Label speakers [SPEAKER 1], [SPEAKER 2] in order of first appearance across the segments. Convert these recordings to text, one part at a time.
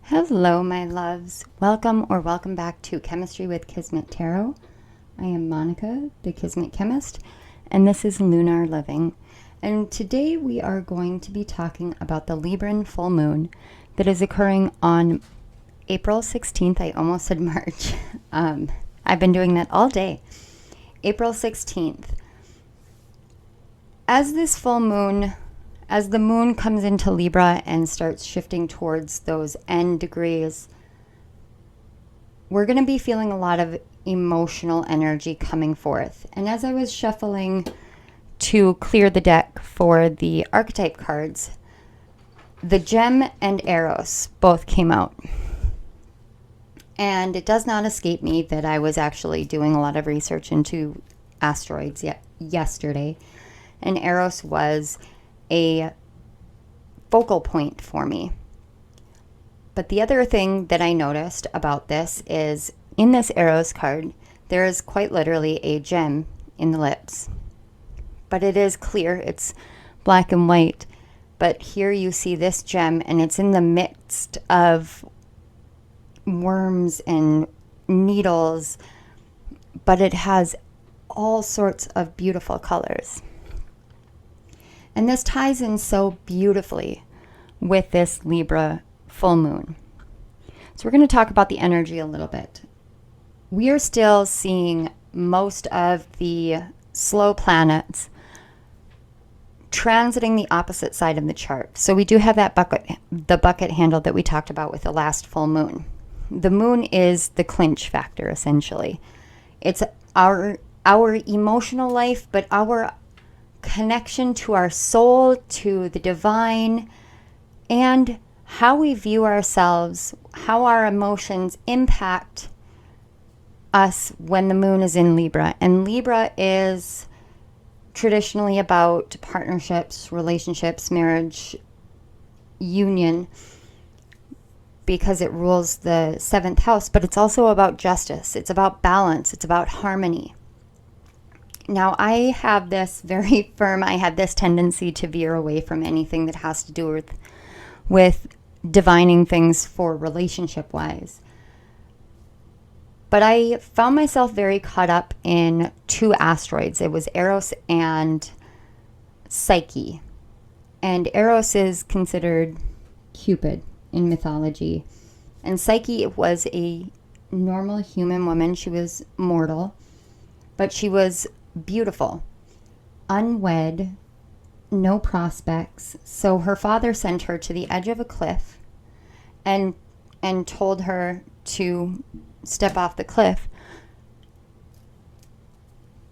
[SPEAKER 1] Hello, my loves. Welcome back to Chemistry with Kismet Tarot. I am Monica, the Kismet Chemist, and this is Lunar Living. And today we are going to be talking about the Libran full moon that is occurring on April 16th. I almost said March. I've been doing that all day. April 16th. As the moon comes into Libra and starts shifting towards those end degrees, we're going to be feeling a lot of emotional energy coming forth. And as I was shuffling to clear the deck for the archetype cards, the Gem and Eros both came out. And it does not escape me that I was actually doing a lot of research into asteroids yesterday. And Eros was a focal point for me. But the other thing that I noticed about this is in this Eros card, there is quite literally a gem in the lips. But it is clear, it's black and white. But here you see this gem and it's in the midst of worms and needles, but it has all sorts of beautiful colors. And this ties in so beautifully with this Libra full moon. So we're going to talk about the energy a little bit. We are still seeing most of the slow planets transiting the opposite side of the chart. So we do have that bucket handle that we talked about with the last full moon. The moon is the clinch factor, essentially. It's our emotional life, but our connection to our soul, to the divine, and how we view ourselves, how our emotions impact us when the moon is in Libra. And Libra is traditionally about partnerships, relationships, marriage, union, because it rules the 7th house, but it's also about justice. It's about balance. It's about harmony. Now, I have this tendency to veer away from anything that has to do with divining things for relationship-wise. But I found myself very caught up in two asteroids. It was Eros and Psyche. And Eros is considered Cupid in mythology. And Psyche was a normal human woman. She was mortal, but she was beautiful, unwed, no prospects. So her father sent her to the edge of a cliff and told her to step off the cliff.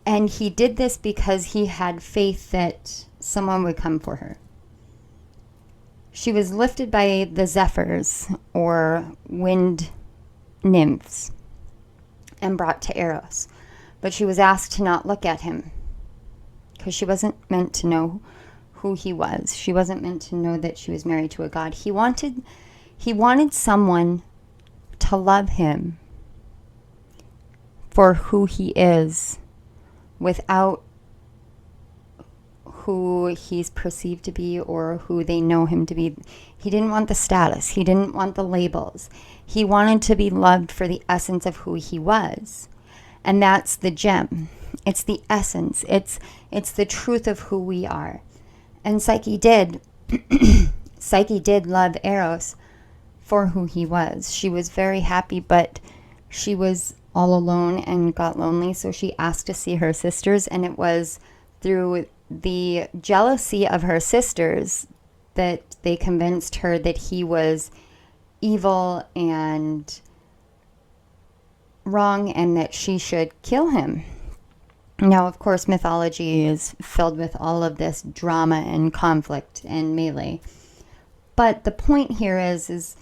[SPEAKER 1] And he did this because he had faith that someone would come for her. She was lifted by the zephyrs or wind nymphs and brought to Eros. But she was asked to not look at him because she wasn't meant to know who he was. She wasn't meant to know that she was married to a god. He wanted someone to love him for who he is without who he's perceived to be or who they know him to be. He didn't want the status. He didn't want the labels. He wanted to be loved for the essence of who he was. And that's the gem. It's the essence. It's the truth of who we are. And Psyche did. Psyche did love Eros for who he was. She was very happy, but she was all alone and got lonely. So she asked to see her sisters. And it was through the jealousy of her sisters that they convinced her that he was evil and wrong and that she should kill him. Now, of course, mythology is filled with all of this drama and conflict and melee. But the point here is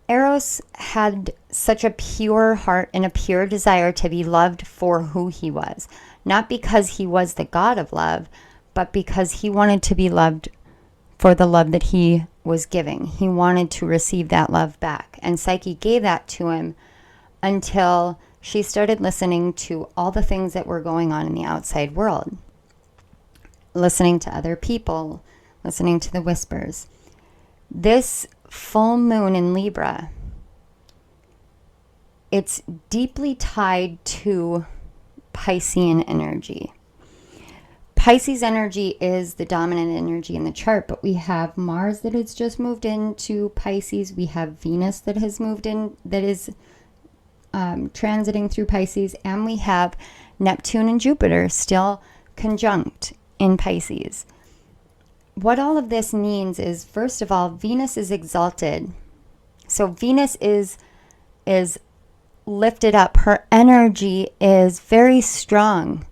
[SPEAKER 1] Eros had such a pure heart and a pure desire to be loved for who he was. Not because he was the god of love, but because he wanted to be loved for the love that he was giving. He wanted to receive that love back. And Psyche gave that to him until she started listening to all the things that were going on in the outside world. Listening to other people, listening to the whispers. This full moon in Libra, it's deeply tied to Piscean energy. Pisces energy is the dominant energy in the chart, but we have Mars that has just moved into Pisces. We have Venus that has moved in, that is transiting through Pisces, and we have Neptune and Jupiter still conjunct in Pisces. What all of this means is, first of all, Venus is exalted. So Venus is lifted up. Her energy is very strong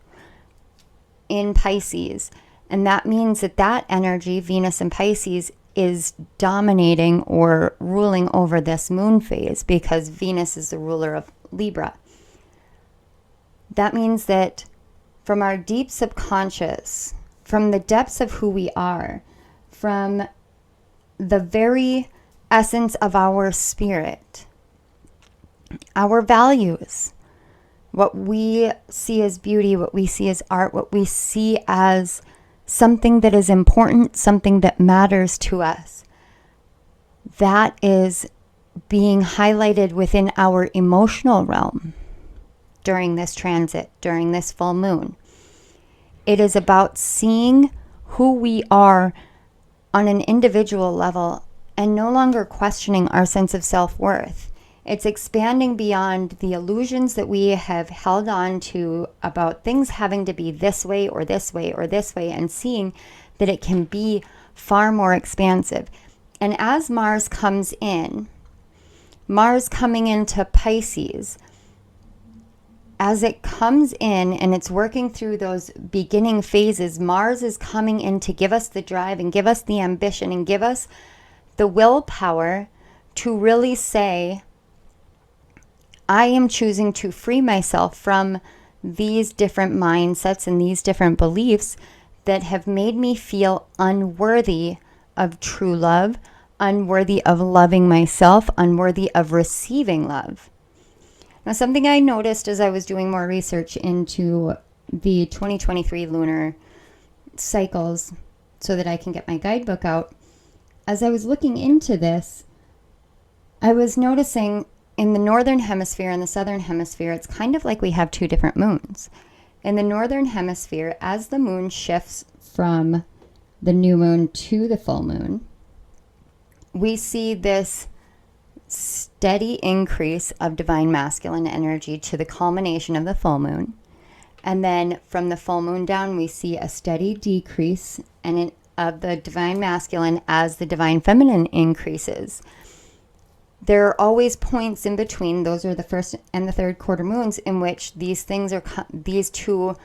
[SPEAKER 1] in Pisces. And that means that that energy, Venus in Pisces, is dominating or ruling over this moon phase, because Venus is the ruler of Libra. That means that from our deep subconscious, from the depths of who we are, from the very essence of our spirit, our values, what we see as beauty, what we see as art, what we see as something that is important, something that matters to us, that is being highlighted within our emotional realm during this transit, during this full moon. It is about seeing who we are on an individual level and no longer questioning our sense of self-worth. It's expanding beyond the illusions that we have held on to about things having to be this way or this way or this way, and seeing that it can be far more expansive. And as Mars comes in, Mars coming into Pisces, as it comes in and it's working through those beginning phases, Mars is coming in to give us the drive and give us the ambition and give us the willpower to really say, I am choosing to free myself from these different mindsets and these different beliefs that have made me feel unworthy of true love, unworthy of loving myself, unworthy of receiving love. Now, something I noticed as I was doing more research into the 2023 lunar cycles so that I can get my guidebook out, as I was looking into this, I was noticing in the northern hemisphere and the southern hemisphere, it's kind of like we have two different moons. In the northern hemisphere, as the moon shifts from the new moon to the full moon, we see this steady increase of divine masculine energy to the culmination of the full moon. And then from the full moon down, we see a steady decrease of the divine masculine as the divine feminine increases. There are always points in between. Those are the first and the third quarter moons in which these two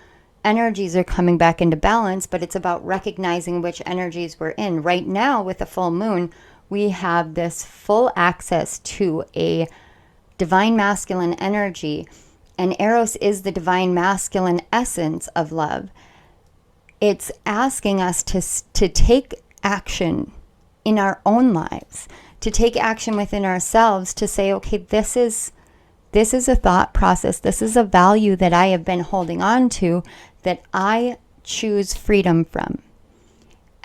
[SPEAKER 1] energies are coming back into balance, but it's about recognizing which energies we're in. Right now, with the full moon, we have this full access to a divine masculine energy, and Eros is the divine masculine essence of love. It's asking us to take action in our own lives, to take action within ourselves, to say, okay, this is a thought process, this is a value that I have been holding on to that I choose freedom from.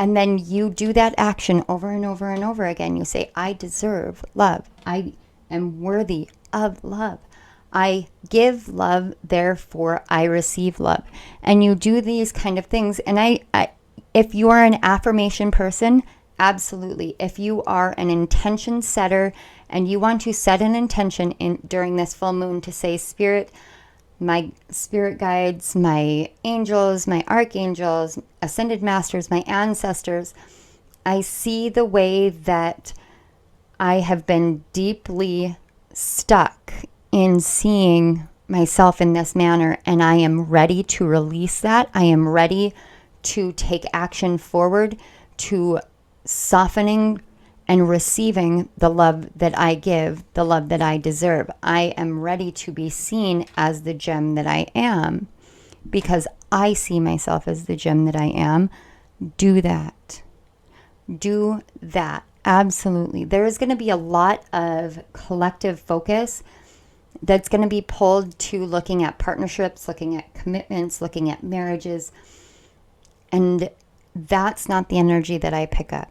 [SPEAKER 1] And then you do that action over and over and over again. You say, I deserve love. I am worthy of love. I give love, therefore I receive love. And you do these kind of things. And I if you are an affirmation person, absolutely. If you are an intention setter and you want to set an intention during this full moon to say, Spirit, my spirit guides, my angels, my archangels, ascended masters, my ancestors, I see the way that I have been deeply stuck in seeing myself in this manner, and I am ready to release that. I am ready to take action forward to softening and receiving the love that I give, the love that I deserve. I am ready to be seen as the gem that I am because I see myself as the gem that I am. Do that. Do that. Absolutely. There is going to be a lot of collective focus that's going to be pulled to looking at partnerships, looking at commitments, looking at marriages. And that's not the energy that I pick up.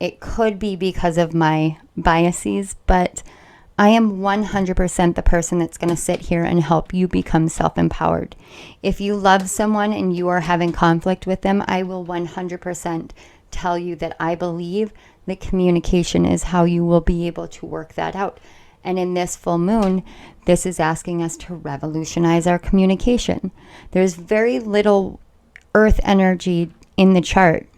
[SPEAKER 1] It could be because of my biases, but I am 100% the person that's going to sit here and help you become self-empowered. If you love someone and you are having conflict with them, I will 100% tell you that I believe that communication is how you will be able to work that out. And in this full moon, this is asking us to revolutionize our communication. There's very little earth energy in the chart,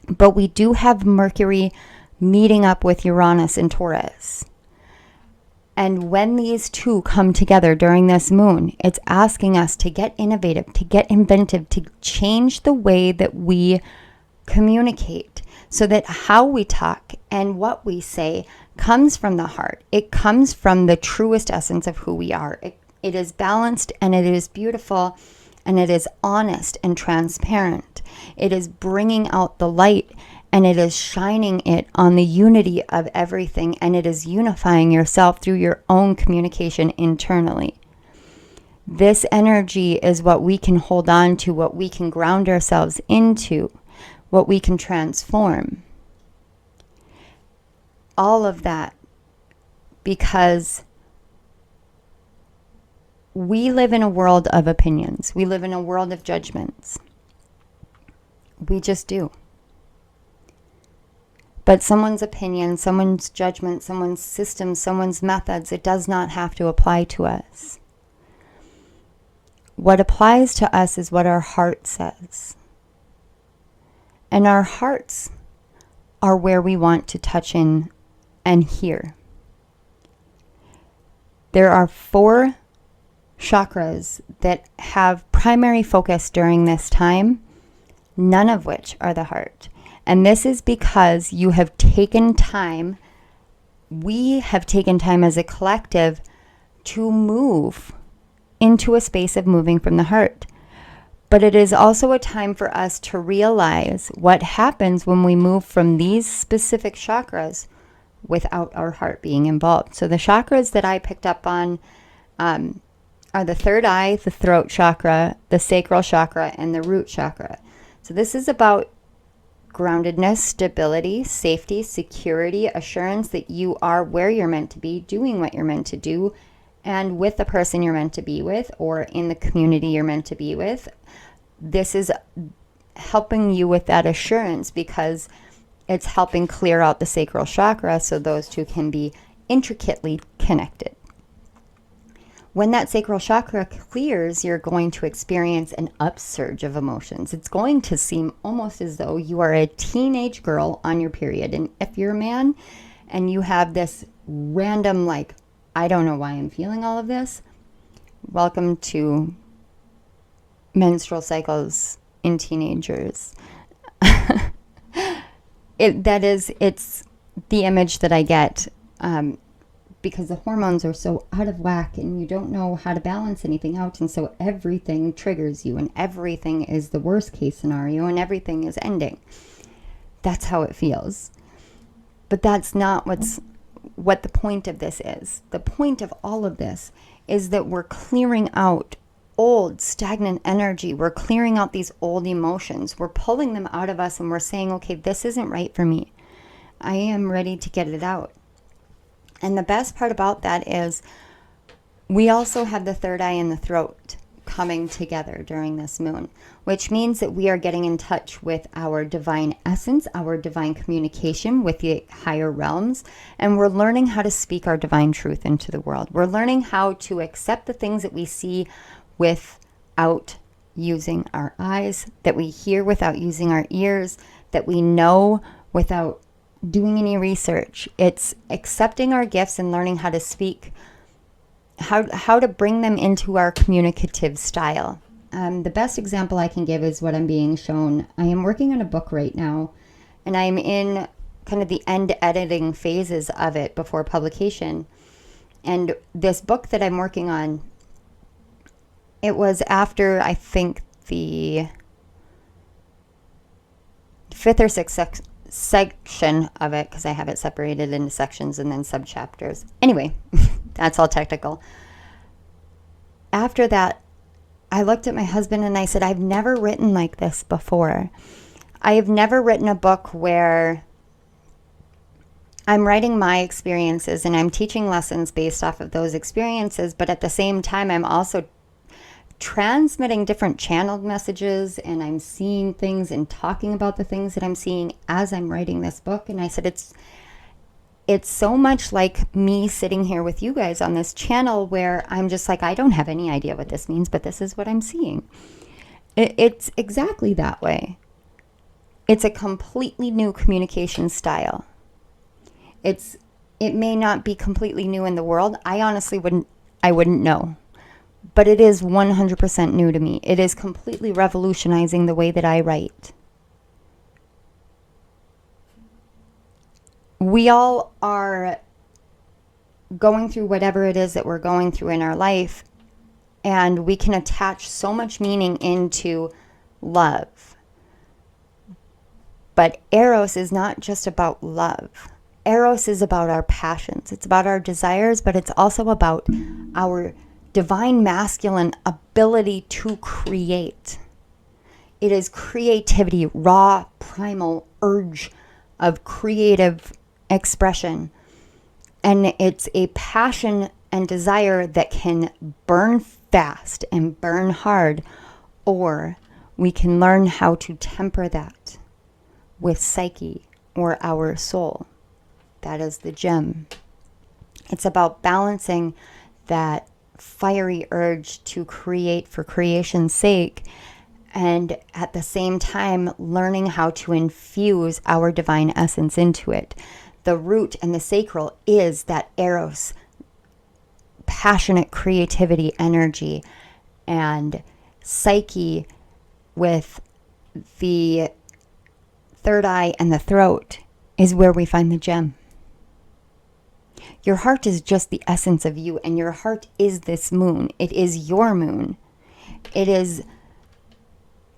[SPEAKER 1] but we do have Mercury meeting up with Uranus and Taurus. And when these two come together during this moon, it's asking us to get innovative, to get inventive, to change the way that we communicate so that how we talk and what we say comes from the heart. It comes from the truest essence of who we are. It is balanced and it is beautiful and it is honest and transparent. It is bringing out the light and it is shining it on the unity of everything, and it is unifying yourself through your own communication internally. This energy is what we can hold on to, what we can ground ourselves into, what we can transform. All of that because we live in a world of opinions. We live in a world of judgments. We just do. But someone's opinion, someone's judgment, someone's system, someone's methods, it does not have to apply to us. What applies to us is what our heart says. And our hearts are where we want to touch in and hear. There are 4 chakras that have primary focus during this time, none of which are the heart. And this is because you have taken time, we have taken time as a collective to move into a space of moving from the heart. But it is also a time for us to realize what happens when we move from these specific chakras without our heart being involved. So the chakras that I picked up on are the third eye, the throat chakra, the sacral chakra, and the root chakra. So this is about groundedness, stability, safety, security, assurance that you are where you're meant to be, doing what you're meant to do, and with the person you're meant to be with, or in the community you're meant to be with. This is helping you with that assurance because it's helping clear out the sacral chakra so those two can be intricately connected. When that sacral chakra clears, you're going to experience an upsurge of emotions. It's going to seem almost as though you are a teenage girl on your period. And if you're a man and you have this random, like, I don't know why I'm feeling all of this, welcome to menstrual cycles in teenagers. It's the image that I get because the hormones are so out of whack and you don't know how to balance anything out, and so everything triggers you and everything is the worst case scenario and everything is ending. That's how it feels. But that's not what the point of this is. The point of all of this is that we're clearing out old stagnant energy. We're clearing out these old emotions. We're pulling them out of us and we're saying, okay, this isn't right for me. I am ready to get it out. And the best part about that is we also have the third eye and the throat coming together during this moon, which means that we are getting in touch with our divine essence, our divine communication with the higher realms, and we're learning how to speak our divine truth into the world. We're learning how to accept the things that we see without using our eyes, that we hear without using our ears, that we know without doing any research. It's accepting our gifts and learning how to speak, how to bring them into our communicative style. The best example I can give is what I'm being shown. I am working on a book right now, and I'm in kind of the end editing phases of it before publication. And this book that I'm working on, it was after, I think, the 5th or 6th section of it, because I have it separated into sections and then subchapters. Anyway, that's all technical. After that, I looked at my husband and I said, I've never written like this before. I have never written a book where I'm writing my experiences and I'm teaching lessons based off of those experiences, but at the same time, I'm also transmitting different channeled messages, and I'm seeing things and talking about the things that I'm seeing as I'm writing this book. And I said, it's so much like me sitting here with you guys on this channel where I'm just like, I don't have any idea what this means, but this is what I'm seeing. It's exactly that way. It's a completely new communication style. It may not be completely new in the world. I honestly wouldn't know. But it is 100% new to me. It is completely revolutionizing the way that I write. We all are going through whatever it is that we're going through in our life, and we can attach so much meaning into love. But Eros is not just about love. Eros is about our passions. It's about our desires, but it's also about our divine masculine ability to create. It is creativity, raw, primal urge of creative expression. And it's a passion and desire that can burn fast and burn hard, or we can learn how to temper that with psyche or our soul. That is the gem. It's about balancing that fiery urge to create for creation's sake, and at the same time learning how to infuse our divine essence into it. The root and the sacral is that Eros, passionate creativity energy, and psyche with the third eye and the throat is where we find the gem. Your heart is just the essence of you, and your heart is this moon. It is your moon. It is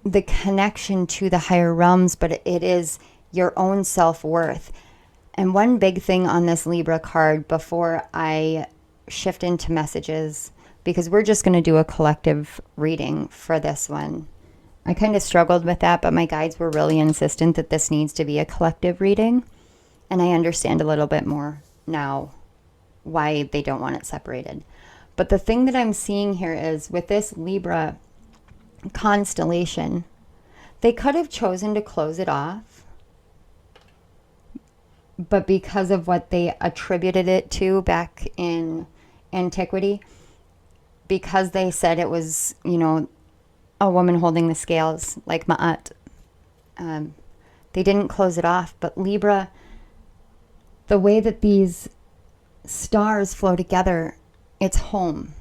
[SPEAKER 1] the connection to the higher realms, but it is your own self-worth. And one big thing on this Libra card before I shift into messages, because we're just going to do a collective reading for this one. I kind of struggled with that, but my guides were really insistent that this needs to be a collective reading. And I understand a little bit more now why they don't want it separated. But the thing that I'm seeing here is with this Libra constellation, they could have chosen to close it off, but because of what they attributed it to back in antiquity, because they said it was, a woman holding the scales like Ma'at, they didn't close it off. But Libra, the way that these stars flow together, it's home.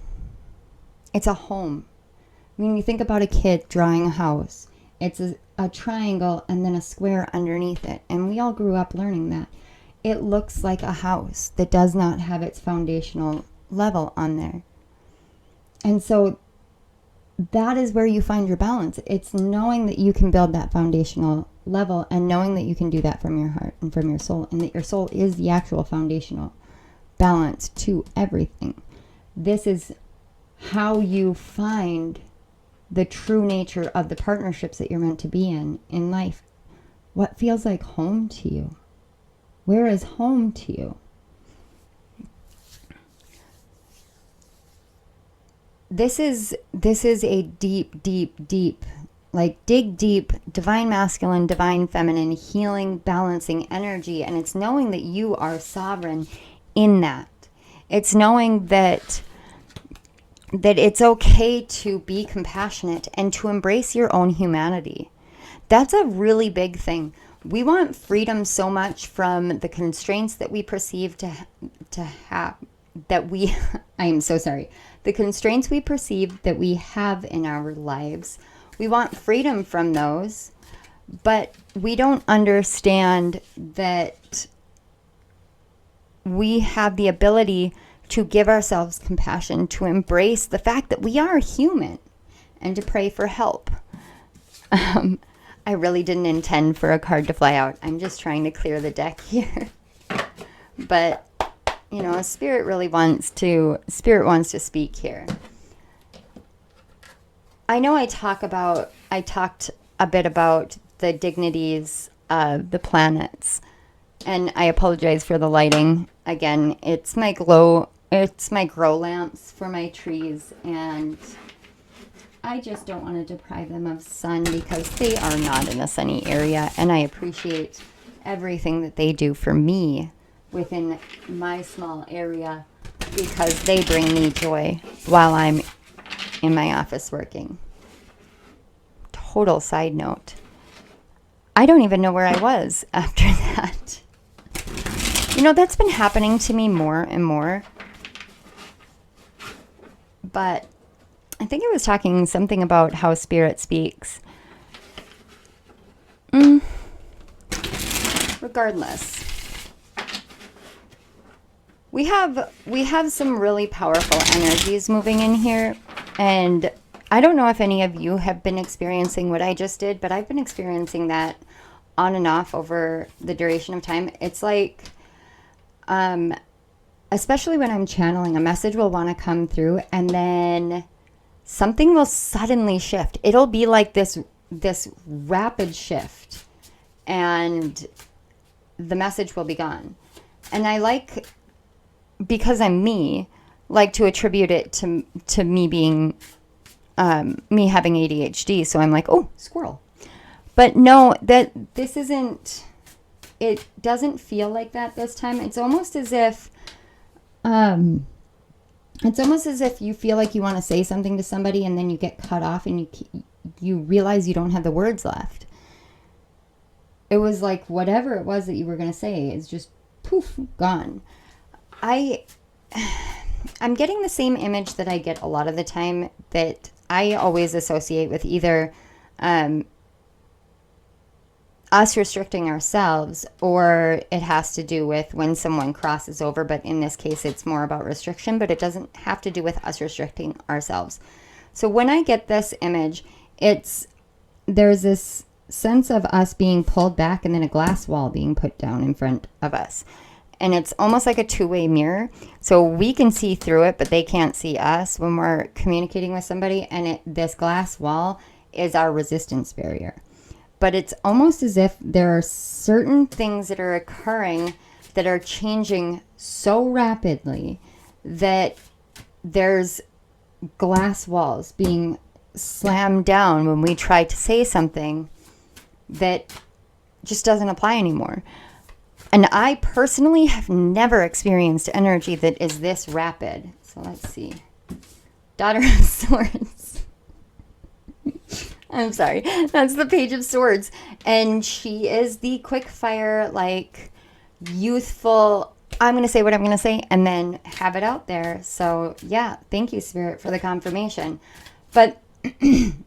[SPEAKER 1] It's a home. When you think about a kid drawing a house, it's a triangle and then a square underneath it. And we all grew up learning that. It looks like a house that does not have its foundational level on there. And so that is where you find your balance. It's knowing that you can build that foundational level and knowing that you can do that from your heart and from your soul, and that your soul is the actual foundational balance to everything. This is how you find the true nature of the partnerships that you're meant to be in life. What feels like home to you? Where is home to you? This is a deep, like dig deep, divine masculine, divine feminine, healing, balancing energy. And it's knowing that you are sovereign in that. It's knowing that it's okay to be compassionate and to embrace your own humanity. That's a really big thing. We want freedom so much from the constraints that we perceive to have, I am so sorry. The constraints we perceive that we have in our lives. We want freedom from those, but we don't understand that we have the ability to give ourselves compassion, to embrace the fact that we are human, and to pray for help. I really didn't intend for a card to fly out. I'm just trying to clear the deck here. But, Spirit wants to speak here. I know I talked a bit about the dignities of the planets And I apologize for the lighting. Again, it's my grow lamps for my trees, and I just don't want to deprive them of sun because they are not in a sunny area, and I appreciate everything that they do for me within my small area because they bring me joy while I'm in my office working. Total side note. I don't even know where I was after that. You know, that's been happening to me more and more. But I think I was talking something about how Spirit speaks. Regardless. We have some really powerful energies moving in here, and I don't know if any of you have been experiencing what I just did, but I've been experiencing that on and off over the duration of time. It's like, especially when I'm channeling, a message will want to come through, and then something will suddenly shift. It'll be like this rapid shift, and the message will be gone. And I like, because I'm me, like to attribute it to me being me having ADHD. So I'm like, oh, squirrel. But no, that this isn't. It doesn't feel like that this time. It's almost as if you feel like you want to say something to somebody, and then you get cut off, and you realize you don't have the words left. It was like whatever it was that you were going to say is just poof, gone. I'm getting the same image that I get a lot of the time that I always associate with either us restricting ourselves, or it has to do with when someone crosses over. But in this case, it's more about restriction, but it doesn't have to do with us restricting ourselves. So when I get this image, there's this sense of us being pulled back and then a glass wall being put down in front of us. And it's almost like a two-way mirror. So we can see through it, but they can't see us when we're communicating with somebody. And this glass wall is our resistance barrier. But it's almost as if there are certain things that are occurring that are changing so rapidly that there's glass walls being slammed down when we try to say something that just doesn't apply anymore. And I personally have never experienced energy that is this rapid. So let's see. Daughter of Swords. I'm sorry. That's the Page of Swords. And she is the quick fire, like, youthful, I'm going to say what I'm going to say and then have it out there. So, yeah, thank you, Spirit, for the confirmation. But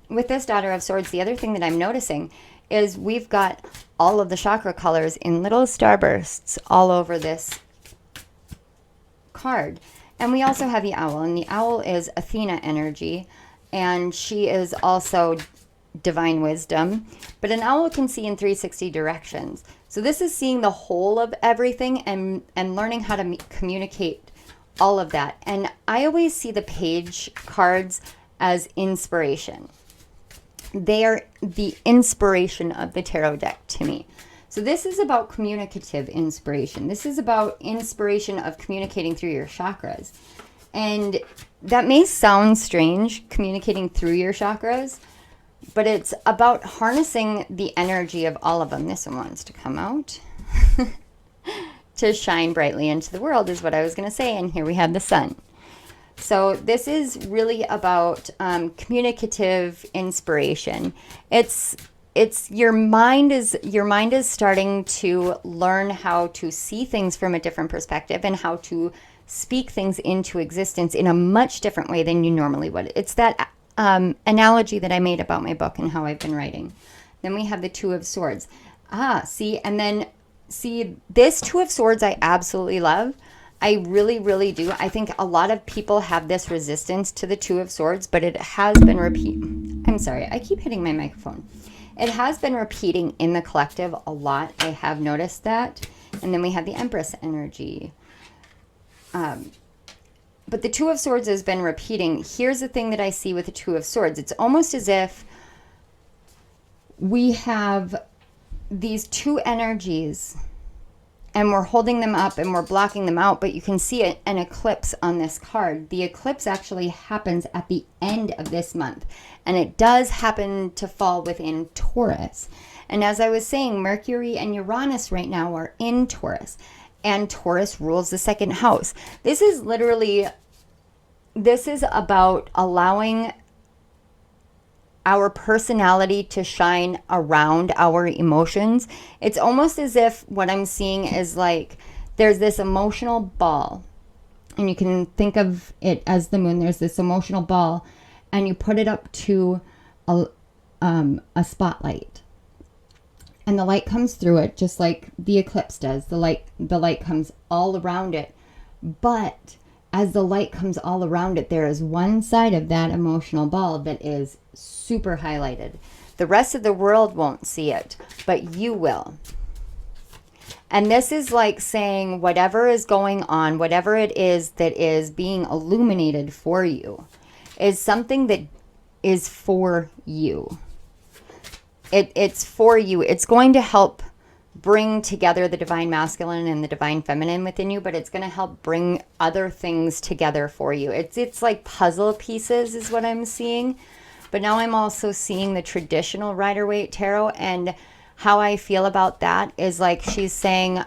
[SPEAKER 1] with this Daughter of Swords, the other thing that I'm noticing is we've got all of the chakra colors in little starbursts all over this card. And we also have the owl, and the owl is Athena energy, and she is also divine wisdom. But an owl can see in 360 directions. So this is seeing the whole of everything and learning how to communicate all of that. And I always see the page cards as inspiration. They are the inspiration of the tarot deck to me. So this is about communicative inspiration. This is about inspiration of communicating through your chakras. And that may sound strange, communicating through your chakras, but it's about harnessing the energy of all of them. This one wants to come out. To shine brightly into the world is what I was going to say. And here we have the sun. So this is really about communicative inspiration. It's your mind is starting to learn how to see things from a different perspective and how to speak things into existence in a much different way than you normally would. It's that analogy that I made about my book and how I've been writing. Then we have the Two of Swords. See, this Two of Swords I absolutely love. I really, really do. I think a lot of people have this resistance to the Two of Swords, but it has been I'm sorry, I keep hitting my microphone. It has been repeating in the collective a lot. I have noticed that. And then we have the Empress energy. But the Two of Swords has been repeating. Here's the thing that I see with the Two of Swords. It's almost as if we have these two energies and we're holding them up and we're blocking them out, but you can see an eclipse on this card. The eclipse actually happens at the end of this month, and it does happen to fall within Taurus. And as I was saying, Mercury and Uranus right now are in Taurus, and Taurus rules the second house. This is about allowing our personality to shine around our emotions. It's almost as if what I'm seeing is like there's this emotional ball, and you can think of it as the moon. There's this emotional ball, and you put it up to a spotlight, and the light comes through it just like the eclipse does. The light comes all around it, but as the light comes all around it, there is one side of that emotional ball that is super highlighted. The rest of the world won't see it, but you will. And this is like saying whatever is going on, whatever it is that is being illuminated for you, is something that is for you. It's for you. It's going to help bring together the divine masculine and the divine feminine within you, but it's going to help bring other things together for you. It's like puzzle pieces is what I'm seeing. But now I'm also seeing the traditional Rider-Waite Tarot, and how I feel about that is like she's saying,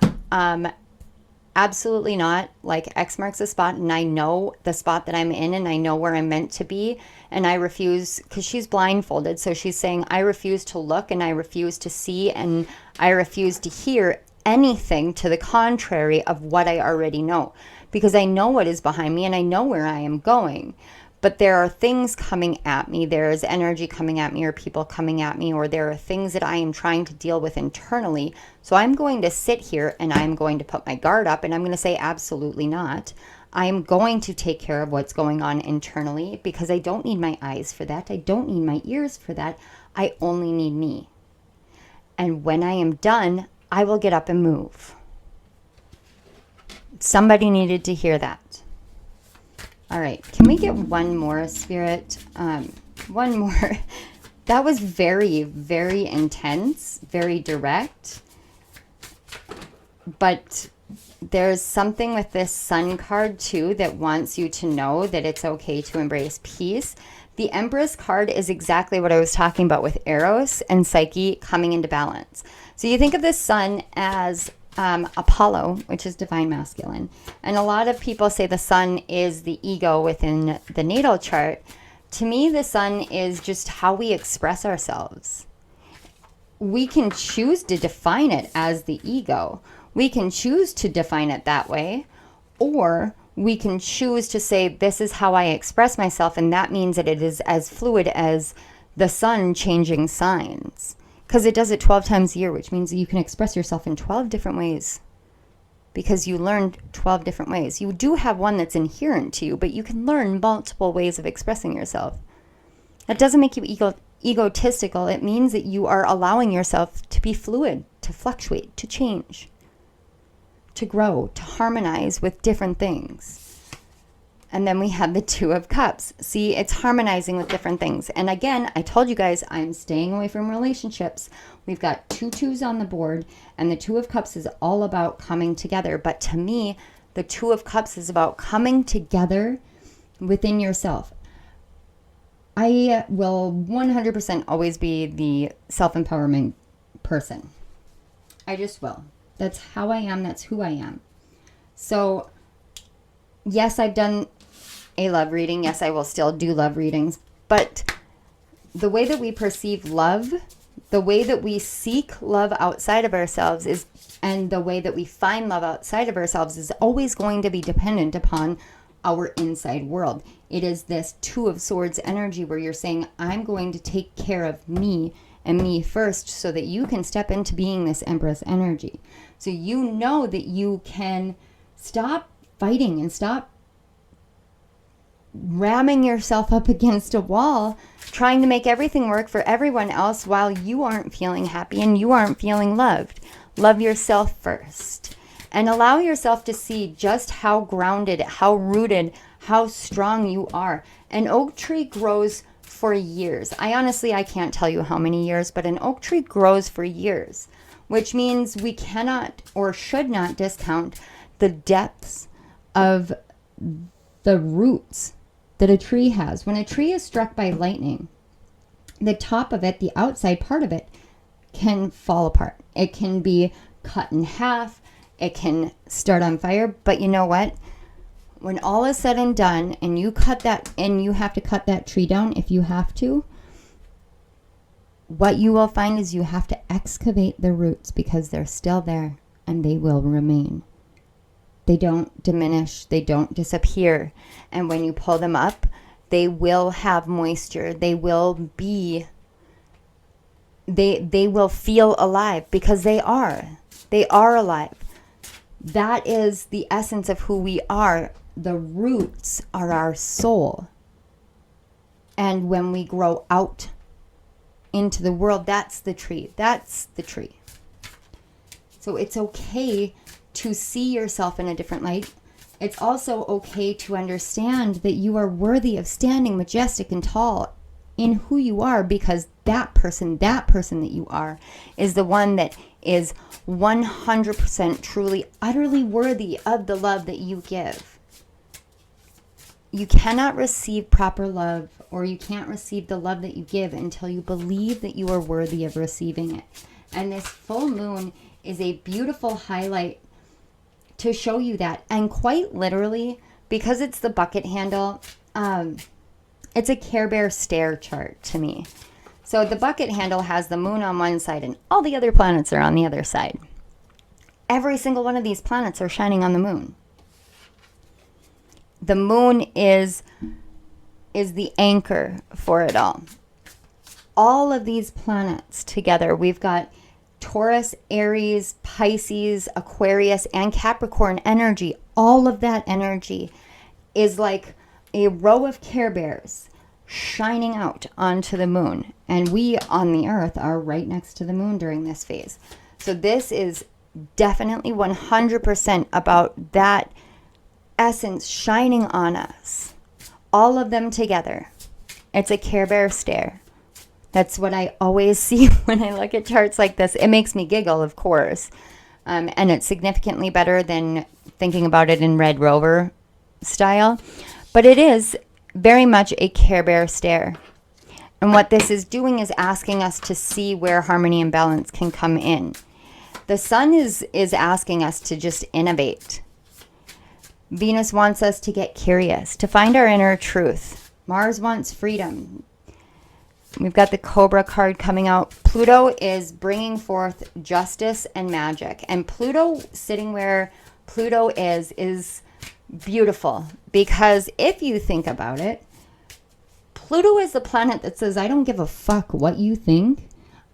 [SPEAKER 1] absolutely not. Like X marks the spot, and I know the spot that I'm in, and I know where I'm meant to be, and I refuse, because she's blindfolded. So she's saying, I refuse to look, and I refuse to see, and I refuse to hear anything to the contrary of what I already know, because I know what is behind me, and I know where I am going. But there are things coming at me. There's energy coming at me, or people coming at me, or there are things that I am trying to deal with internally. So I'm going to sit here and I'm going to put my guard up, and I'm going to say absolutely not. I'm going to take care of what's going on internally, because I don't need my eyes for that. I don't need my ears for that. I only need me. And when I am done, I will get up and move. Somebody needed to hear that. All right, can we get one more, Spirit? One more. That was very, very intense, very direct. But there's something with this Sun card, too, that wants you to know that it's okay to embrace peace. The Empress card is exactly what I was talking about with Eros and Psyche coming into balance. So you think of the Sun as Apollo, which is divine masculine. And a lot of people say the Sun is the ego within the natal chart. To me, the Sun is just how we express ourselves. We can choose to define it as the ego. We can choose to define it that way, or we can choose to say, this is how I express myself, and that means that it is as fluid as the sun changing signs. Because it does it 12 times a year, which means you can express yourself in 12 different ways. Because you learned 12 different ways. You do have one that's inherent to you, but you can learn multiple ways of expressing yourself. That doesn't make you egotistical. It means that you are allowing yourself to be fluid, to fluctuate, to change, to grow, to harmonize with different things. And then we have the Two of Cups. See, it's harmonizing with different things. And again, I told you guys, I'm staying away from relationships. We've got 2 twos on the board, and the Two of Cups is all about coming together. But to me, the Two of Cups is about coming together within yourself. I will 100% always be the self-empowerment person. I just will. That's how I am. That's who I am. So, yes, I've done a love reading. Yes, I will still do love readings. But the way that we perceive love, the way that we seek love outside of ourselves is, and the way that we find love outside of ourselves is always going to be dependent upon our inside world. It is this Two of Swords energy where you're saying, I'm going to take care of me and me first so that you can step into being this Empress energy. So you know that you can stop fighting and stop ramming yourself up against a wall, trying to make everything work for everyone else while you aren't feeling happy and you aren't feeling loved. Love yourself first. And allow yourself to see just how grounded, how rooted, how strong you are. An oak tree grows for years. I can't tell you how many years, but an oak tree grows for years, which means we cannot or should not discount the depths of the roots that a tree has. When a tree is struck by lightning, the top of it, the outside part of it, can fall apart. It can be cut in half. It can start on fire. But you know what? When all is said and done, and you cut that, and you have to cut that tree down if you have to, what you will find is you have to excavate the roots because they're still there and they will remain. They don't diminish. They don't disappear. And when you pull them up, they will have moisture. They will be, they will feel alive because they are. They are alive. That is the essence of who we are. The roots are our soul. And when we grow out into the world, that's the tree. That's the tree. So it's okay to see yourself in a different light. It's also okay to understand that you are worthy of standing majestic and tall in who you are, because that person that you are is the one that is 100% truly, utterly worthy of the love that you give. You cannot receive proper love, or you can't receive the love that you give until you believe that you are worthy of receiving it. And this full moon is a beautiful highlight to show you that. And quite literally, because it's the bucket handle, it's a Care Bear stare chart to me. So the bucket handle has the moon on one side and all the other planets are on the other side. Every single one of these planets are shining on the moon. The moon is the anchor for it all. All of these planets together, we've got Taurus, Aries, Pisces, Aquarius, and Capricorn energy. All of that energy is like a row of Care Bears shining out onto the moon. And we on the earth are right next to the moon during this phase. So this is definitely 100% about that essence shining on us. All of them together. It's a Care Bear stare. That's what I always see when I look at charts like this. It makes me giggle, of course. And it's significantly better than thinking about it in Red Rover style. But it is very much a Care Bear stare. And what this is doing is asking us to see where harmony and balance can come in. The sun is asking us to just innovate. Venus wants us to get curious, to find our inner truth. Mars wants freedom. We've got the Cobra card coming out. Pluto is bringing forth justice and magic. And Pluto, sitting where Pluto is beautiful. Because if you think about it, Pluto is the planet that says, I don't give a fuck what you think.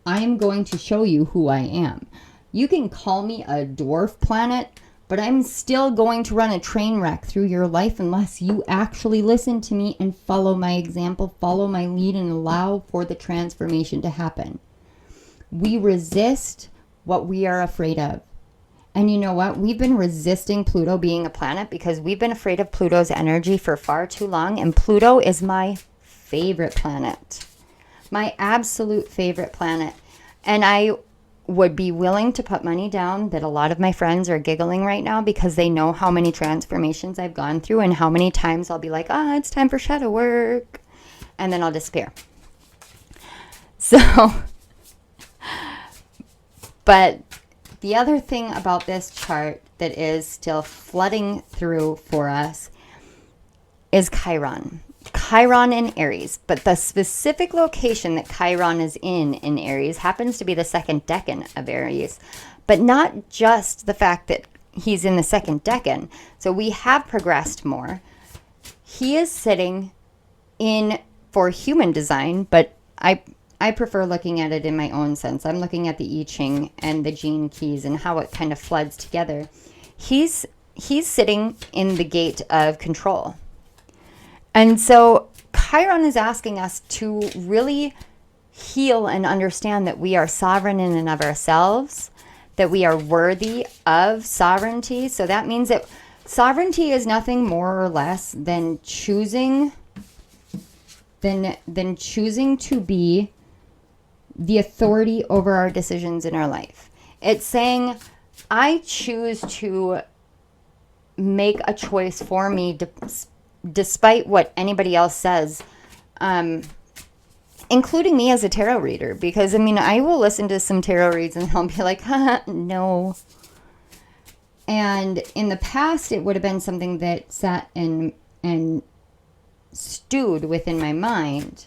[SPEAKER 1] I'm going to show you who I am. You can call me a dwarf planet, but I'm still going to run a train wreck through your life unless you actually listen to me and follow my example, follow my lead, and allow for the transformation to happen. We resist what we are afraid of. And you know what? We've been resisting Pluto being a planet because we've been afraid of Pluto's energy for far too long. And Pluto is my favorite planet. My absolute favorite planet. And I would be willing to put money down that a lot of my friends are giggling right now because they know how many transformations I've gone through and how many times I'll be like, it's time for shadow work. And then I'll disappear. So, but the other thing about this chart that is still flooding through for us is Chiron. Chiron in Aries, but the specific location that Chiron is in Aries happens to be the second decan of Aries, but not just the fact that he's in the second decan. So we have progressed more. He is sitting in for human design, but I prefer looking at it in my own sense. I'm looking at the I Ching and the gene keys and how it kind of floods together. He's sitting in the gate of control. And so Chiron is asking us to really heal and understand that we are sovereign in and of ourselves, that we are worthy of sovereignty. So that means that sovereignty is nothing more or less than choosing than choosing to be the authority over our decisions in our life. It's saying, I choose to make a choice for me despite what anybody else says, including me as a tarot reader. Because, I mean, I will listen to some tarot reads and I'll be like, no. And in the past, it would have been something that sat and stewed within my mind.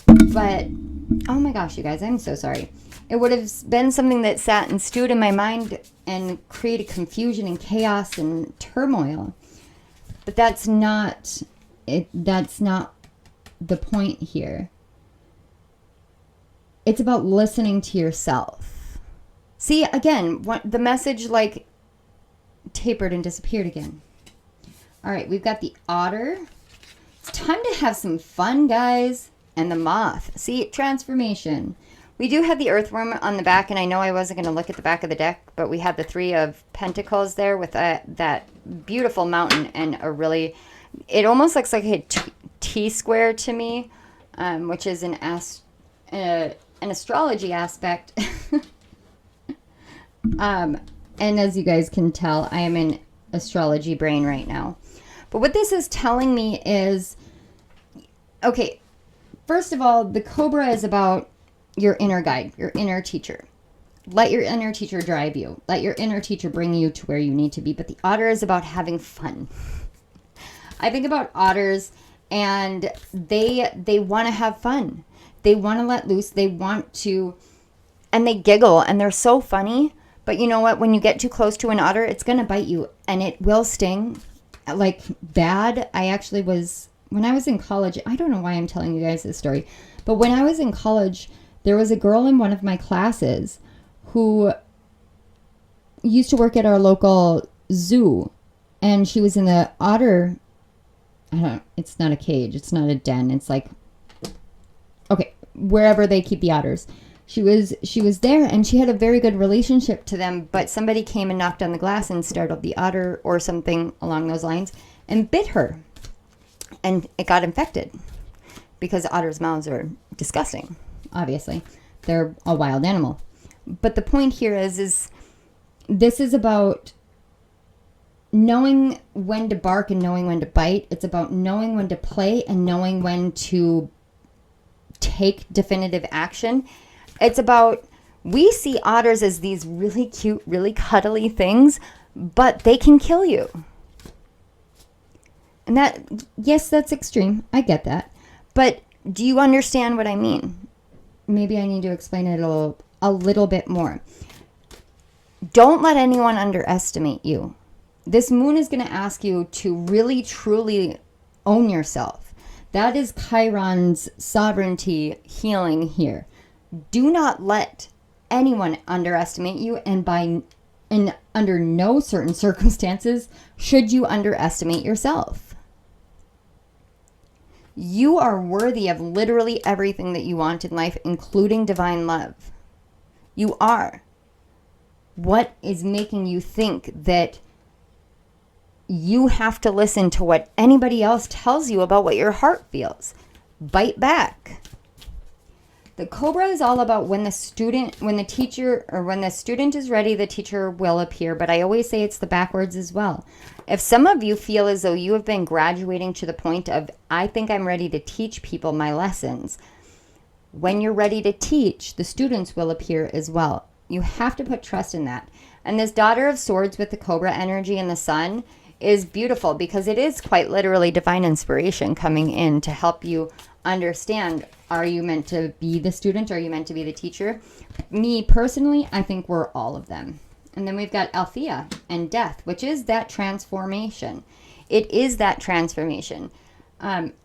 [SPEAKER 1] But, oh my gosh, you guys, I'm so sorry. It would have been something that sat and stewed in my mind and created confusion and chaos and turmoil. But that's not it. That's not the point here. It's about listening to yourself. See, again, the message like tapered and disappeared again. All right, we've got the Otter. It's time to have some fun, guys. And the Moth. See, transformation. We do have the Earthworm on the back, and I know I wasn't going to look at the back of the deck, but we have the Three of Pentacles there with that beautiful mountain and a really, it almost looks like a T-square to me, which is an astrology aspect. And as you guys can tell, I am in astrology brain right now. But what this is telling me is, okay, first of all, the Cobra is about your inner guide, your inner teacher. Let your inner teacher drive you. Let your inner teacher bring you to where you need to be. But the Otter is about having fun. I think about otters, and they want to have fun. They want to let loose. They want to, and they giggle, and they're so funny. But you know what? When you get too close to an otter, it's going to bite you, and it will sting like bad. When I was in college, I don't know why I'm telling you guys this story, but when I was in college, there was a girl in one of my classes who used to work at our local zoo, and she was in the otter, it's not a cage, it's not a den, it's like, okay, wherever they keep the otters. She was there, and she had a very good relationship to them, but somebody came and knocked on the glass and startled the otter or something along those lines and bit her. And it got infected because otters' mouths are disgusting, obviously. They're a wild animal. But the point here is this is about knowing when to bark and knowing when to bite. It's about knowing when to play and knowing when to take definitive action. It's about, we see otters as these really cute, really cuddly things, but they can kill you. And that, yes, that's extreme. I get that. But do you understand what I mean? Maybe I need to explain it a little bit more. Don't let anyone underestimate you. This moon is going to ask you to really, truly own yourself. That is Chiron's sovereignty healing here. Do not let anyone underestimate you, and under no certain circumstances should you underestimate yourself. You are worthy of literally everything that you want in life, including divine love. You are. What is making you think that you have to listen to what anybody else tells you about what your heart feels? Bite back. The Cobra is all about when the student is ready, the teacher will appear. But I always say it's the backwards as well. If some of you feel as though you have been graduating to the point of, I think I'm ready to teach people my lessons, when you're ready to teach, the students will appear as well. You have to put trust in that. And this Daughter of Swords with the Cobra energy and the Sun is beautiful because it is quite literally divine inspiration coming in to help you understand, are you meant to be the student? Are you meant to be the teacher? Me personally, I think we're all of them. And then we've got Althea and Death, which is that transformation. It is that transformation.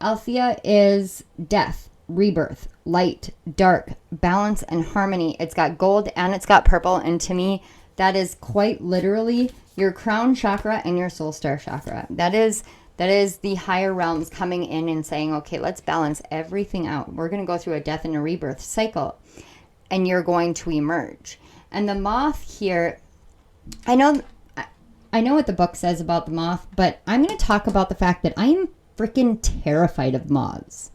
[SPEAKER 1] Althea is death, rebirth, light, dark, balance, and harmony. It's got gold and it's got purple. And to me, that is quite literally your crown chakra and your soul star chakra. That is the higher realms coming in and saying, okay, let's balance everything out. We're going to go through a death and a rebirth cycle, and you're going to emerge. And the Moth here, I know what the book says about the moth, but I'm going to talk about the fact that I am freaking terrified of moths.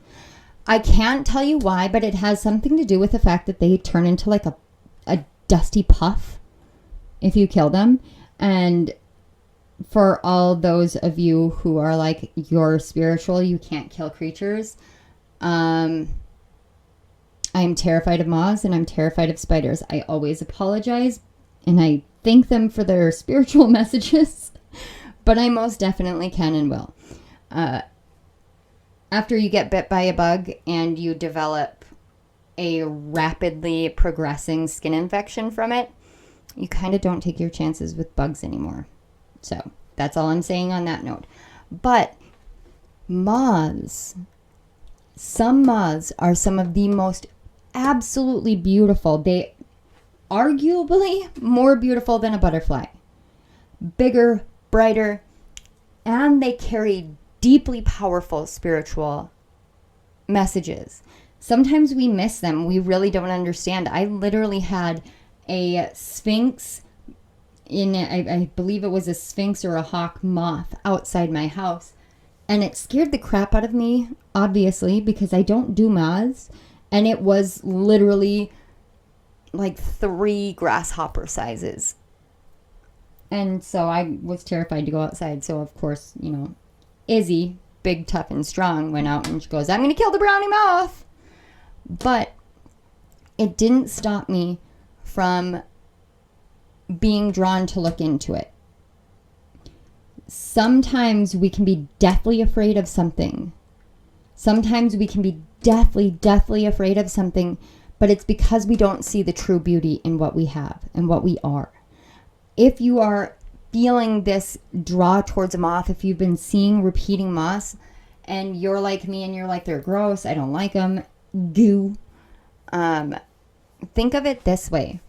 [SPEAKER 1] I can't tell you why, but it has something to do with the fact that they turn into like a dusty puff if you kill them. And for all those of you who are like, you're spiritual, you can't kill creatures. I'm terrified of moths and I'm terrified of spiders. I always apologize and I thank them for their spiritual messages, but I most definitely can and will. After you get bit by a bug and you develop a rapidly progressing skin infection from it, you kind of don't take your chances with bugs anymore. So that's all I'm saying on that note. But moths, some moths are some of the most absolutely beautiful. They arguably more beautiful than a butterfly. Bigger, brighter, and they carry deeply powerful spiritual messages. Sometimes we miss them. We really don't understand. I literally had a sphinx I believe it was a sphinx or a hawk moth outside my house. And it scared the crap out of me, obviously, because I don't do moths. And it was literally like 3 grasshopper sizes. And so I was terrified to go outside. So, of course, Izzy, big, tough, and strong, went out and she goes, I'm going to kill the brownie moth. But it didn't stop me from being drawn to look into it. Sometimes we can be deathly afraid of something. Sometimes we can be deathly afraid of something, but it's because we don't see the true beauty in what we have and what we are. If you are feeling this draw towards a moth, if you've been seeing repeating moths and you're like me and you're like, they're gross, I don't like them, goo. Think of it this way.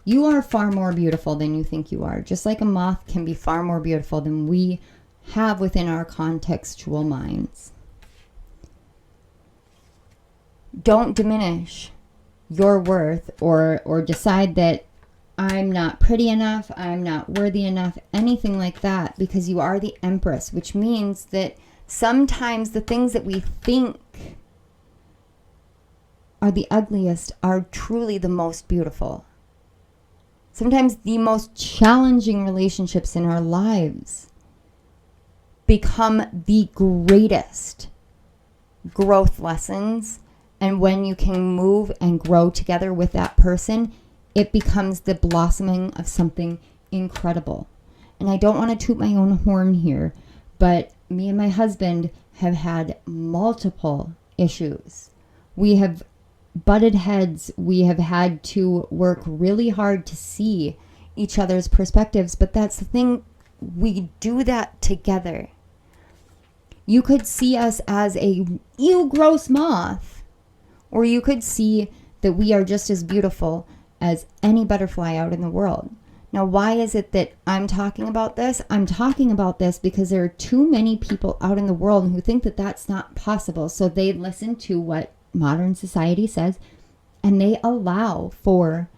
[SPEAKER 1] You are far more beautiful than you think you are. Just like a moth can be far more beautiful than we have within our contextual minds. Don't diminish your worth or decide that I'm not pretty enough, I'm not worthy enough, anything like that, because you are the Empress, which means that sometimes the things that we think are the ugliest are truly the most beautiful. Sometimes the most challenging relationships in our lives become the greatest growth lessons. And when you can move and grow together with that person, it becomes the blossoming of something incredible. And I don't want to toot my own horn here, but me and my husband have had multiple issues. We have butted heads. We have had to work really hard to see each other's perspectives, but that's the thing. We do that together. You could see us as a ew gross moth, or you could see that we are just as beautiful as any butterfly out in the world. Now, why is it that I'm talking about this? I'm talking about this because there are too many people out in the world who think that that's not possible. So they listen to what modern society says and they allow for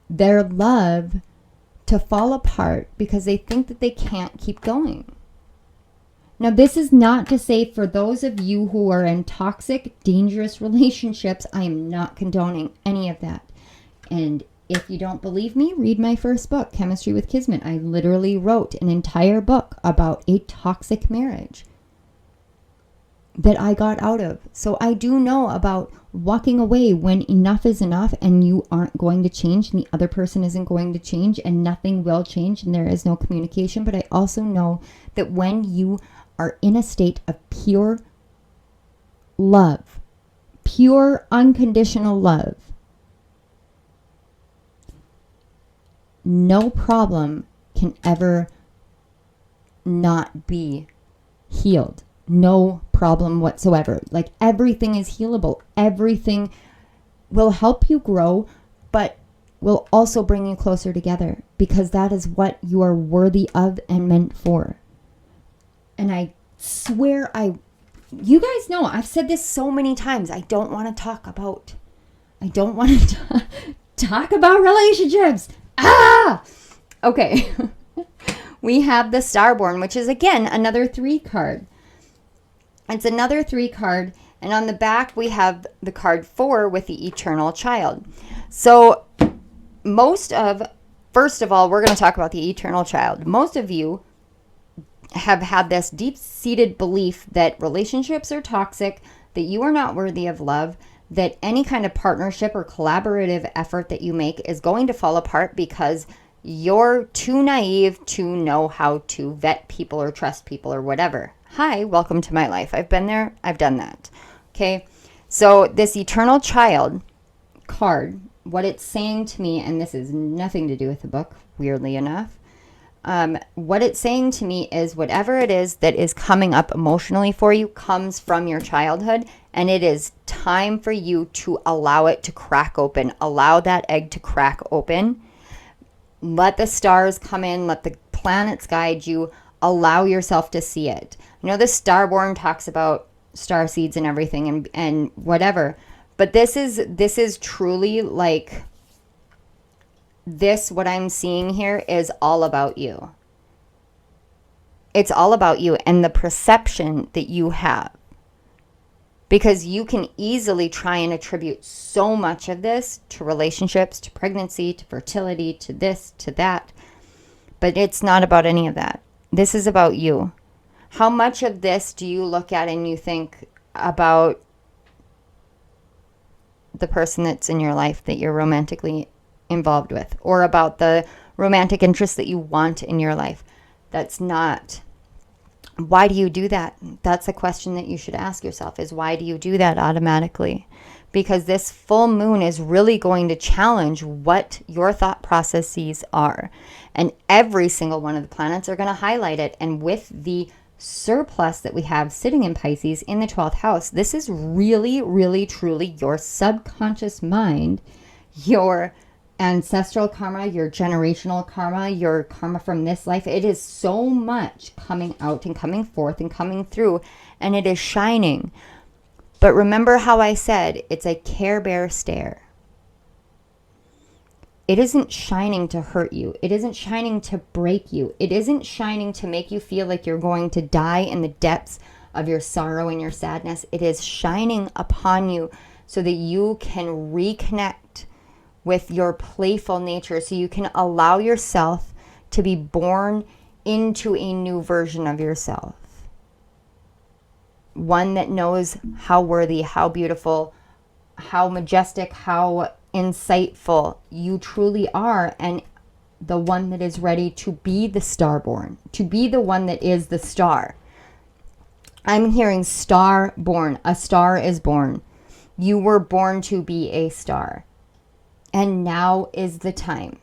[SPEAKER 1] their love to fall apart because they think that they can't keep going. Now, this is not to say for those of you who are in toxic, dangerous relationships, I am not condoning any of that. And if you don't believe me, read my first book, Chemistry with Kismet. I literally wrote an entire book about a toxic marriage that I got out of. So I do know about walking away when enough is enough and you aren't going to change and the other person isn't going to change and nothing will change and there is no communication. But I also know that when you are in a state of pure love, pure unconditional love, no problem can ever not be healed. No problem whatsoever. Like, everything is healable. Everything will help you grow, but will also bring you closer together because that is what you are worthy of and meant for. And I swear you guys know, I've said this so many times. I don't want to talk about relationships. Okay. We have the Starborn, which is again another 3 card. It's another 3 card. And on the back, we have the card 4 with the eternal child. So first of all, we're going to talk about the eternal child. Most of you have had this deep-seated belief that relationships are toxic, that you are not worthy of love, that any kind of partnership or collaborative effort that you make is going to fall apart because you're too naive to know how to vet people or trust people or whatever. Hi, welcome to my life. I've been there. I've done that. Okay, so this eternal child card, what it's saying to me, and this is nothing to do with the book, weirdly enough, what it's saying to me is whatever it is that is coming up emotionally for you comes from your childhood, and it is time for you to allow it to crack open. Allow that egg to crack open. Let the stars come in. Let the planets guide you. Allow yourself to see it. I know the Starborn talks about star seeds and everything and whatever, but this is truly like this. What I'm seeing here is all about you. It's all about you and the perception that you have, because you can easily try and attribute so much of this to relationships, to pregnancy, to fertility, to this, to that, but it's not about any of that. This is about you. How much of this do you look at and you think about the person that's in your life that you're romantically involved with, or about the romantic interest that you want in your life? That's not. Why do you do that? That's a question that you should ask yourself, is why do you do that automatically? Because this full moon is really going to challenge what your thought processes are. And every single one of the planets are going to highlight it. And with the surplus that we have sitting in Pisces in the 12th house, this is really, really, truly your subconscious mind, your ancestral karma, your generational karma, your karma from this life. It is so much coming out and coming forth and coming through, and it is shining. But remember how I said it's a Care Bear stare. It isn't shining to hurt you. It isn't shining to break you. It isn't shining to make you feel like you're going to die in the depths of your sorrow and your sadness. It is shining upon you so that you can reconnect with your playful nature, so you can allow yourself to be born into a new version of yourself. One that knows how worthy, how beautiful, how majestic, how insightful you truly are, and the one that is ready to be the starborn, to be the one that is the star. I'm hearing star born. A star is born. You were born to be a star. And now is the time.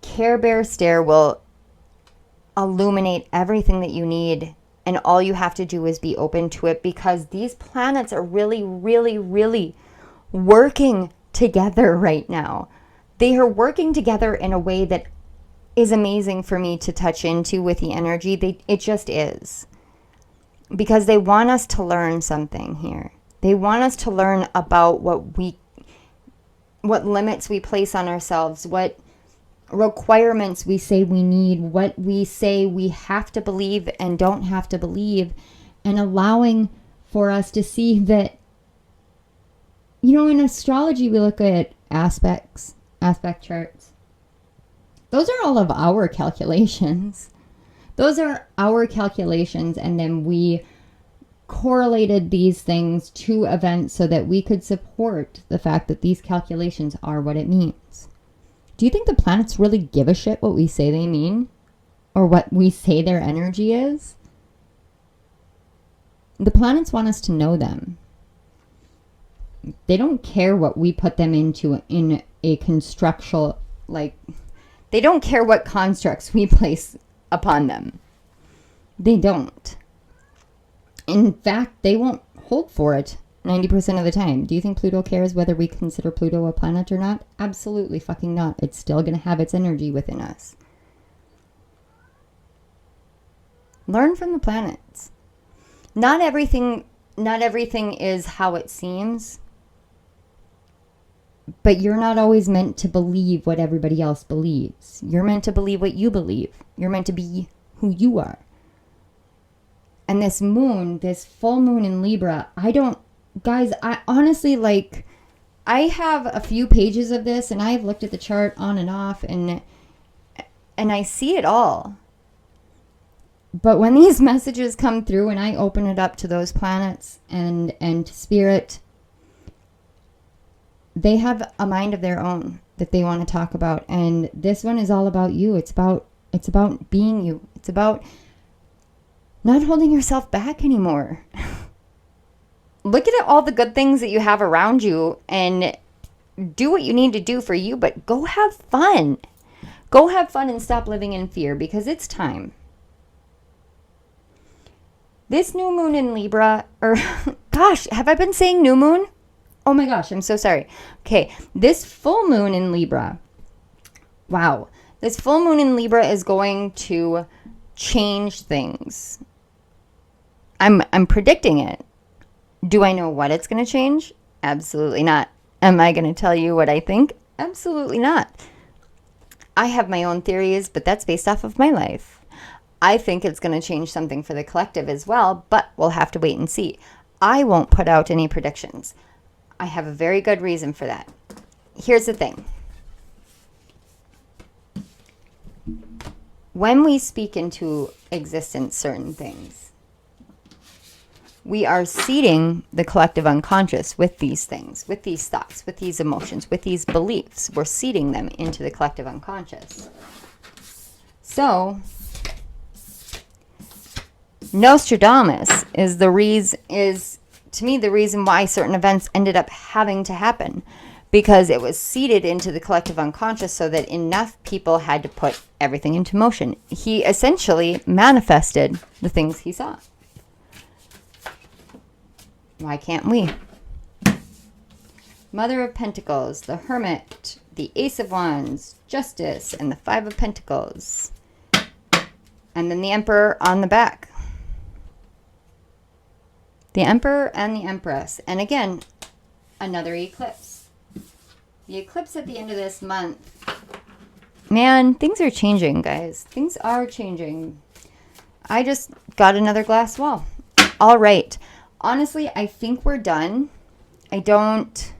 [SPEAKER 1] Care Bear Stare will illuminate everything that you need, and all you have to do is be open to it, because these planets are really, really, really working together right now. They are working together in a way that is amazing for me to touch into with the energy. It just is. Because they want us to learn something here. They want us to learn about what limits we place on ourselves, what requirements we say we need, what we say we have to believe and don't have to believe, and allowing for us to see that, in astrology, we look at aspect charts. Those are all of our calculations. Those are our calculations, and then we correlated these things to events so that we could support the fact that these calculations are what it means. Do you think the planets really give a shit what we say they mean? Or what we say their energy is? The planets want us to know them. They don't care what we put them into in a constructual, they don't care what constructs we place upon them. They don't. In fact, they won't hold for it 90% of the time. Do you think Pluto cares whether we consider Pluto a planet or not? Absolutely fucking not. It's still going to have its energy within us. Learn from the planets. Not everything is how it seems. But you're not always meant to believe what everybody else believes. You're meant to believe what you believe. You're meant to be who you are. And this moon, this full moon in Libra, guys, I honestly, like, I have a few pages of this, and I've looked at the chart on and off, and I see it all. But when these messages come through and I open it up to those planets and to spirit, they have a mind of their own that they want to talk about. And this one is all about you. It's about being you. It's about not holding yourself back anymore. Look at all the good things that you have around you and do what you need to do for you, but go have fun. Go have fun and stop living in fear, because it's time. This new moon in Libra, or gosh, have I been saying new moon? Oh my gosh, I'm so sorry. Okay, this full moon in Libra. Wow. This full moon in Libra is going to change things. I'm predicting it. Do I know what it's going to change? Absolutely not. Am I going to tell you what I think? Absolutely not. I have my own theories, but that's based off of my life. I think it's going to change something for the collective as well, but we'll have to wait and see. I won't put out any predictions. I have a very good reason for that. Here's the thing. When we speak into existence certain things, we are seeding the collective unconscious with these things, with these thoughts, with these emotions, with these beliefs. We're seeding them into the collective unconscious. So Nostradamus is to me the reason why certain events ended up having to happen, because it was seeded into the collective unconscious so that enough people had to put everything into motion. He essentially manifested the things he saw. Why can't we? Mother of Pentacles, the Hermit, the Ace of Wands, Justice, and the Five of Pentacles. And then the Emperor on the back. The Emperor and the Empress. And again, another eclipse. The eclipse at the end of this month. Man, things are changing, guys. Things are changing. I just got another glass wall. All right. Honestly, I think we're done. I don't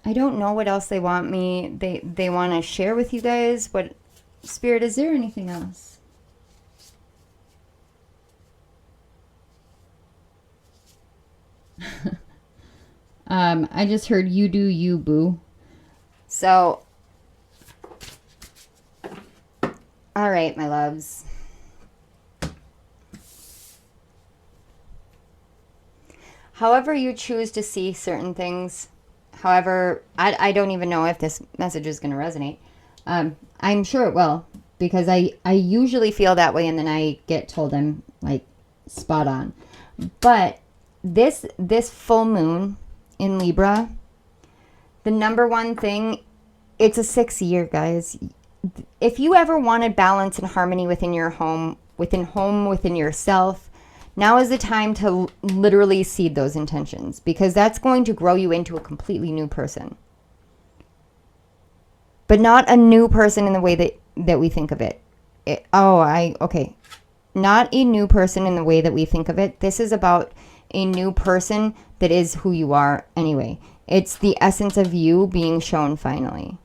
[SPEAKER 1] know what else they want me. They want to share with you guys. What, Spirit, is there anything else? I just heard you do you, boo. So, all right, my loves. However you choose to see certain things, however, I don't even know if this message is going to resonate. I'm sure it will, because I usually feel that way and then I get told I'm like spot on. But this full moon in Libra, the number one thing, it's a 6th year, guys. If you ever wanted balance and harmony within your home, within yourself, now is the time to literally seed those intentions, because that's going to grow you into a completely new person. But not a new person in the way that we think of it. Okay. Not a new person in the way that we think of it. This is about a new person that is who you are anyway. It's the essence of you being shown finally.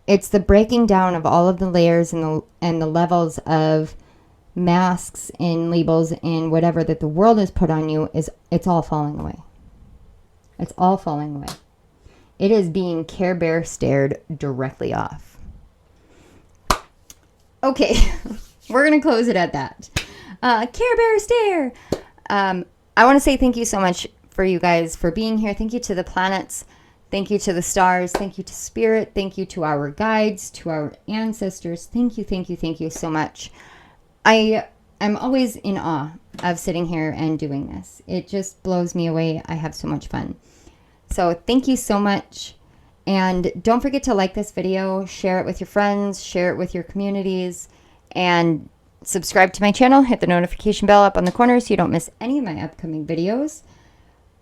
[SPEAKER 1] It's the breaking down of all of the layers and the levels of masks and labels and whatever that the world has put on you. It's all falling away. It's all falling away. It is being Care Bear stared directly off. Okay, we're going to close it at that. Care Bear stare. I want to say thank you so much for you guys for being here. Thank you to the planets. Thank you to the stars. Thank you to Spirit. Thank you to our guides, to our ancestors. Thank you so much. I'm always in awe of sitting here and doing this. It just blows me away. I have so much fun. So thank you so much. And don't forget to like this video, share it with your friends, share it with your communities, and subscribe to my channel. Hit the notification bell up on the corner so you don't miss any of my upcoming videos.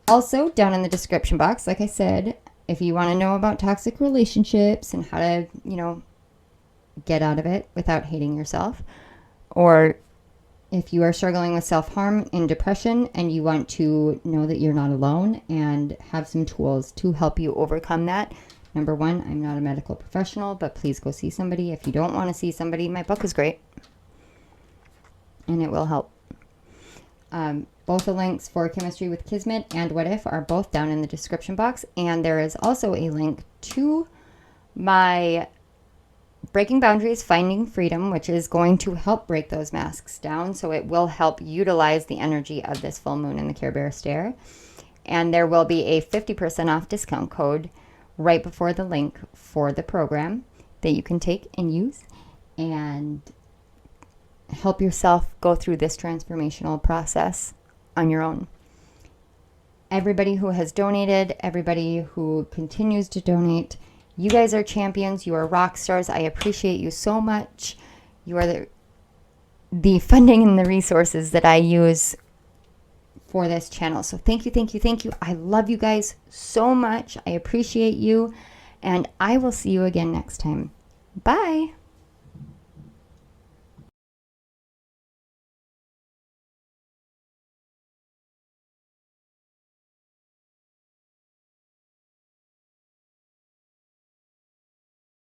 [SPEAKER 1] Also, down in the description box, like I said, if you want to know about toxic relationships and how to, get out of it without hating yourself, or if you are struggling with self-harm and depression and you want to know that you're not alone and have some tools to help you overcome that. Number one, I'm not a medical professional, but please go see somebody. If you don't want to see somebody, my book is great and it will help. Both the links for Chemistry with Kismet and What If are both down in the description box. And there is also a link to my Breaking Boundaries, Finding Freedom, which is going to help break those masks down. So it will help utilize the energy of this full moon in the Care Bear stare. And there will be a 50% off discount code right before the link for the program that you can take and use and help yourself go through this transformational process on your own. Everybody who has donated, everybody who continues to donate, you guys are champions. You are rock stars. I appreciate you so much. You are the funding and the resources that I use for this channel. So thank you, thank you, thank you. I love you guys so much. I appreciate you. And I will see you again next time. Bye.